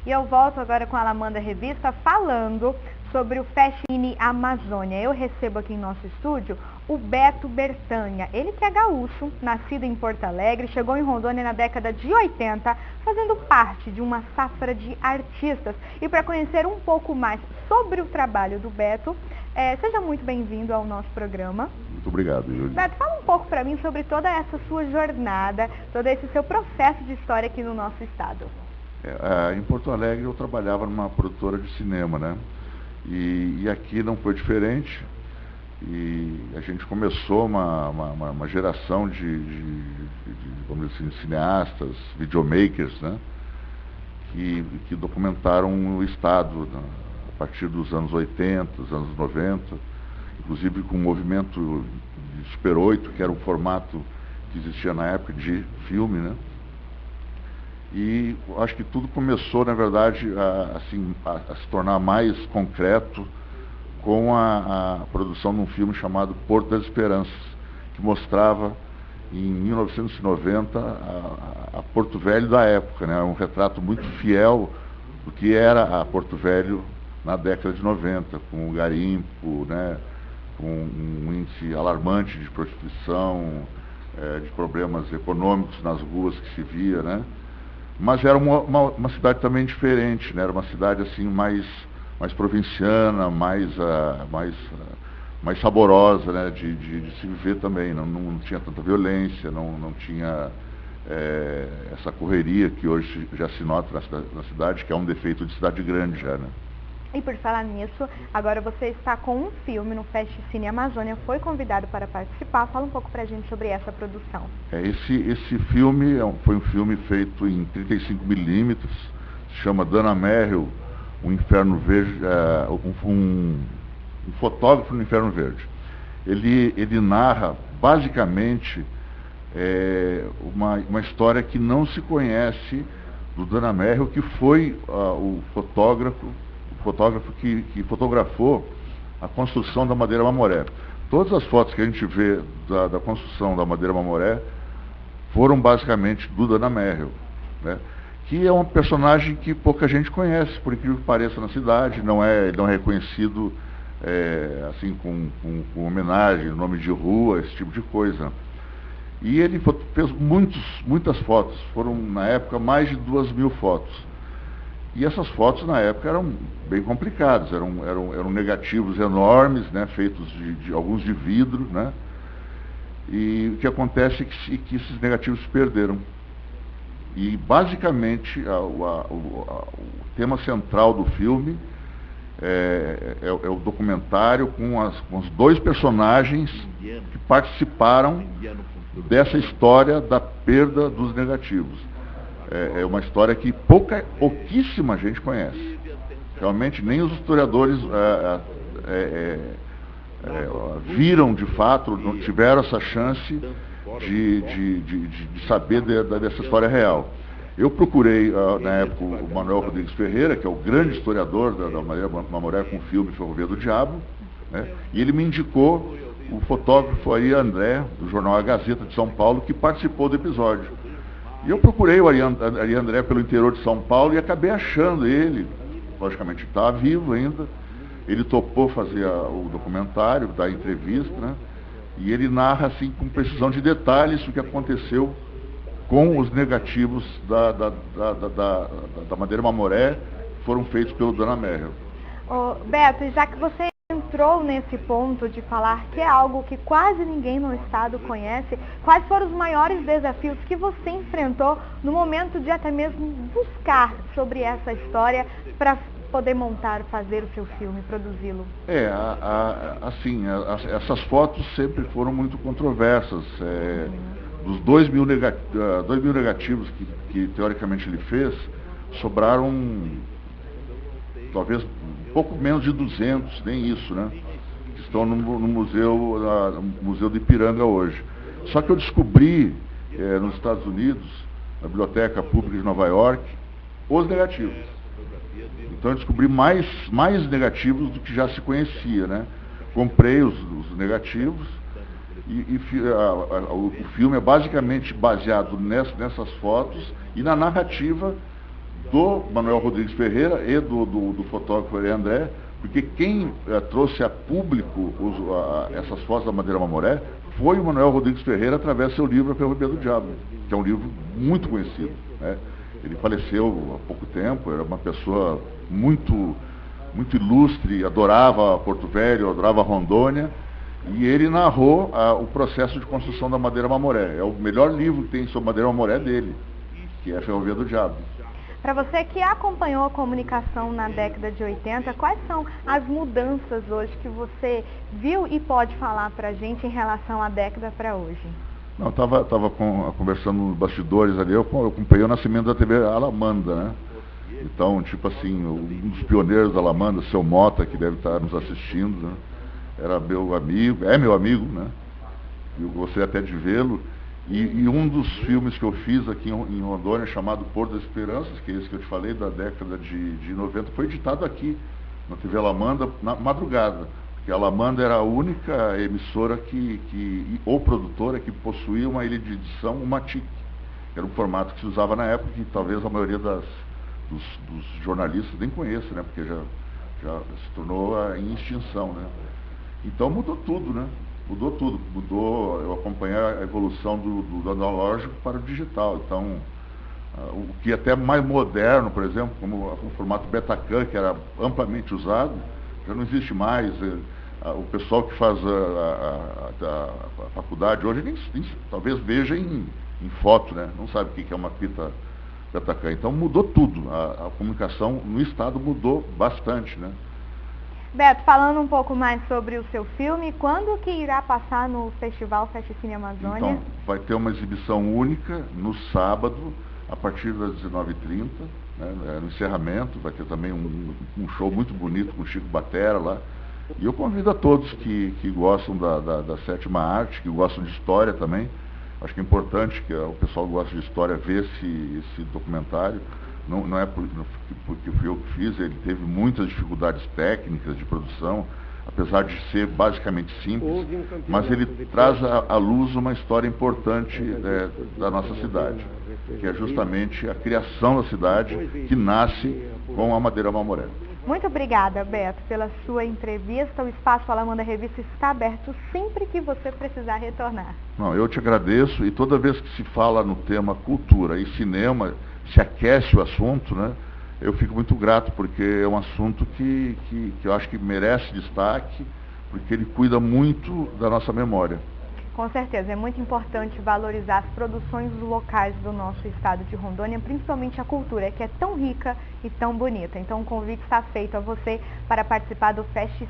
E eu volto agora com a Alamanda Revista falando sobre o Festcine Amazônia. Eu recebo aqui em nosso estúdio o Beto Bertanha. Ele que é gaúcho, nascido em Porto Alegre, chegou em Rondônia na década de 80, fazendo parte de uma safra de artistas. E para conhecer um pouco mais sobre o trabalho do Beto, seja muito bem-vindo ao nosso programa. Muito obrigado, Yuri. Beto, fala um pouco para mim sobre toda essa sua jornada, todo esse seu processo de história aqui no nosso estado. Em Porto Alegre eu trabalhava numa produtora de cinema, né? E aqui não foi diferente. E a gente começou uma geração vamos dizer assim, cineastas, videomakers, né? Que documentaram o estado a partir dos anos 80, dos anos 90, inclusive com o movimento de Super 8, que era um formato que existia na época de filme, né? E acho que tudo começou, na verdade, a se tornar mais concreto com a produção de um filme chamado Porto das Esperanças, que mostrava, em 1990, a Porto Velho da época, né? Um retrato muito fiel do que era a Porto Velho na década de 90, com o garimpo, né? Com um índice alarmante de prostituição, de problemas econômicos nas ruas que se via, né? Mas era uma cidade também diferente, né? Era uma cidade assim mais provinciana, mais saborosa, né? De se viver também. Não tinha tanta violência, não tinha essa correria que hoje já se nota na cidade, que é um defeito de cidade grande já, né? E por falar nisso, agora você está com um filme no Festcine Amazônia, foi convidado para participar. Fala um pouco pra gente sobre essa produção. Esse filme foi um filme feito em 35mm, se chama Dana Merrill, um Inferno Verde, um fotógrafo no Inferno Verde. Ele narra, basicamente, uma história que não se conhece do Dana Merrill, que foi o fotógrafo que fotografou a construção da Madeira Mamoré. Todas as fotos que a gente vê da construção da Madeira Mamoré foram basicamente do Dana Merrill, né? Que é um personagem que pouca gente conhece, por incrível que pareça, na cidade. Não é reconhecido assim com homenagem, nome de rua, esse tipo de coisa. E ele fez muitas fotos, foram na época mais de 2.000 fotos. E essas fotos na época eram bem complicadas, eram negativos enormes, né, feitos de alguns de vidro, né? E o que acontece é que esses negativos se perderam. E basicamente o tema central do filme é o documentário com os dois personagens que participaram dessa história da perda dos negativos. É uma história que pouquíssima gente conhece. Realmente nem os historiadores viram de fato, não tiveram essa chance de saber dessa história real. Eu procurei, na época, o Manuel Rodrigues Ferreira, que é o grande historiador da Madeira Mamoré, com o filme Ferrovia do Diabo, né? E ele me indicou o fotógrafo aí, André, do jornal A Gazeta de São Paulo, que participou do episódio. E eu procurei o Ari André pelo interior de São Paulo e acabei achando ele. Logicamente estava vivo ainda. Ele topou fazer o documentário, dar entrevista, né? E ele narra assim com precisão de detalhes o que aconteceu com os negativos da Madeira Mamoré, que foram feitos pelo Dana Merrill. Beto, já que você entrou nesse ponto de falar que é algo que quase ninguém no estado conhece, quais foram os maiores desafios que você enfrentou no momento de até mesmo buscar sobre essa história para poder fazer o seu filme, produzi-lo? Essas fotos sempre foram muito controversas. Dos 2.000 negativos que teoricamente ele fez, sobraram talvez um pouco menos de 200, nem isso, né? Que estão no Museu do Ipiranga hoje. Só que eu descobri nos Estados Unidos, na Biblioteca Pública de Nova York, os negativos. Então eu descobri mais negativos do que já se conhecia, né? Comprei os negativos o filme é basicamente baseado nessas fotos e na narrativa do Manuel Rodrigues Ferreira e do fotógrafo André, porque quem trouxe a público essas fotos da Madeira Mamoré foi o Manuel Rodrigues Ferreira através do seu livro A Ferrovia do Diabo, que é um livro muito conhecido, né? Ele faleceu há pouco tempo, era uma pessoa muito ilustre, adorava Porto Velho, adorava Rondônia, e ele narrou o processo de construção da Madeira Mamoré. É o melhor livro que tem sobre Madeira Mamoré dele, que é A Ferrovia do Diabo. Para você que acompanhou a comunicação na década de 80, quais são as mudanças hoje que você viu e pode falar para a gente em relação à década para hoje? Não, estava conversando nos bastidores ali, eu acompanhei o nascimento da TV Alamanda, né? Então, tipo assim, um dos pioneiros da Alamanda, seu Mota, que deve estar nos assistindo, né? Era meu amigo, é meu amigo, né? Eu gostei até de vê-lo. E um dos filmes que eu fiz aqui em Rondônia, chamado Pôr das Esperanças, que é esse que eu te falei, da década de 90, foi editado aqui, na TV Alamanda, na madrugada. Porque a Alamanda era a única emissora ou produtora que possuía uma ilha de edição, uma TIC. Era um formato que se usava na época, que talvez a maioria dos jornalistas nem conheça, né? Porque já se tornou em extinção, né? Então mudou tudo, né? Mudou tudo. Eu acompanhei a evolução do analógico para o digital. Então, o que é até mais moderno, por exemplo, como o formato Betacam, que era amplamente usado, já não existe mais. O pessoal que faz a faculdade hoje talvez veja em foto, né? Não sabe o que é uma fita Betacam. Então mudou tudo. A comunicação no estado mudou bastante, né? Beto, falando um pouco mais sobre o seu filme, quando que irá passar no Festival Festcine Amazônia? Então, vai ter uma exibição única no sábado, a partir das 19h30, né, no encerramento. Vai ter também um show muito bonito com o Chico Batera lá. E eu convido a todos que gostam da sétima arte, que gostam de história também. Acho que é importante que o pessoal que gosta de história ver esse documentário. Não é porque fui eu que fiz, ele teve muitas dificuldades técnicas de produção, apesar de ser basicamente simples, mas ele traz à luz uma história importante da nossa cidade, que é justamente a criação da cidade, que nasce com a Madeira Mamoré. Muito obrigada, Beto, pela sua entrevista. O Espaço Alamanda Revista está aberto sempre que você precisar retornar. Não, eu te agradeço, e toda vez que se fala no tema cultura e cinema, se aquece o assunto, né? Eu fico muito grato, porque é um assunto que eu acho que merece destaque, porque ele cuida muito da nossa memória. Com certeza, é muito importante valorizar as produções locais do nosso estado de Rondônia, principalmente a cultura, que é tão rica e tão bonita. Então o convite está feito a você para participar do Festcine.